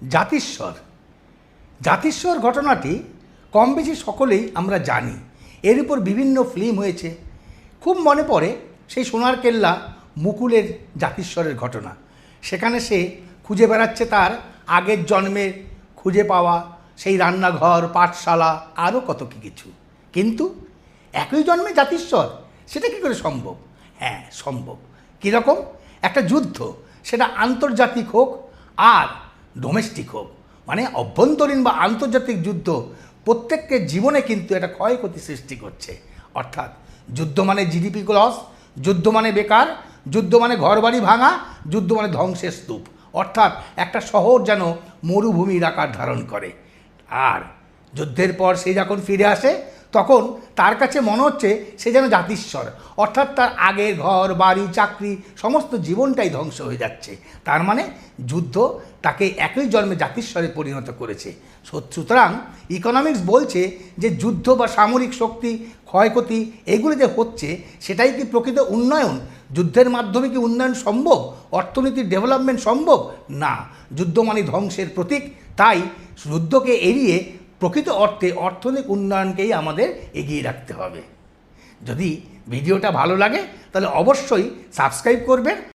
জাতিস্বর জাতিস্বর ঘটনাটি কম বেশি সকলেই আমরা জানি। এর উপর বিভিন্ন ফিল্ম হয়েছে। খুব মনে পড়ে সেই সোনার কেল্লা মুকুলের জাতিস্বরের ঘটনা। সেখানে সে খুঁজে বেড়াচ্ছে তার আগের জন্মের খুঁজে পাওয়া সেই রান্নাঘর, পাঠশালা, আরও কত কী কিছু। কিন্তু একই জন্মে জাতিস্বর, সেটা কী করে সম্ভব? হ্যাঁ, সম্ভব। কীরকম? একটা যুদ্ধ, সেটা আন্তর্জাতিক হোক আর ডোমেস্টিক হোক, মানে অভ্যন্তরীণ বা আন্তর্জাতিক যুদ্ধ প্রত্যেকের জীবনে কিন্তু একটা ক্ষয়ক্ষতি সৃষ্টি করছে। অর্থাৎ যুদ্ধ মানে জিডিপি লস, যুদ্ধ মানে বেকার, যুদ্ধ মানে ঘরবাড়ি ভাঙা, যুদ্ধ মানে ধ্বংসের স্তূপ। অর্থাৎ একটা শহর যেন মরুভূমির আকার ধারণ করে। আর যুদ্ধের পর সে যখন ফিরে আসে তখন তার কাছে মনে হচ্ছে সে যেন জাতিস্বর। অর্থাৎ তার আগের ঘর বাড়ি চাকরি সমস্ত জীবনটাই ধ্বংস হয়ে যাচ্ছে। তার মানে যুদ্ধ তাকে একই জন্মে জাতিস্বরে পরিণত করেছে। সুতরাং ইকোনমিক্স বলছে যে যুদ্ধ বা সামরিক শক্তি ক্ষয়ক্ষতি এগুলো যে হচ্ছে সেটাই কি প্রকৃত উন্নয়ন? যুদ্ধের মাধ্যমে কি উন্নয়ন সম্ভব? অর্থনীতির ডেভেলপমেন্ট সম্ভব? না, যুদ্ধ মানে ধ্বংসের প্রতীক। তাই যুদ্ধকে এড়িয়ে প্রকৃত অর্থে অর্থনৈতিক উন্নয়নকেই আমাদের এগিয়ে রাখতে হবে। যদি ভিডিওটা ভালো লাগে তাহলে অবশ্যই সাবস্ক্রাইব করবেন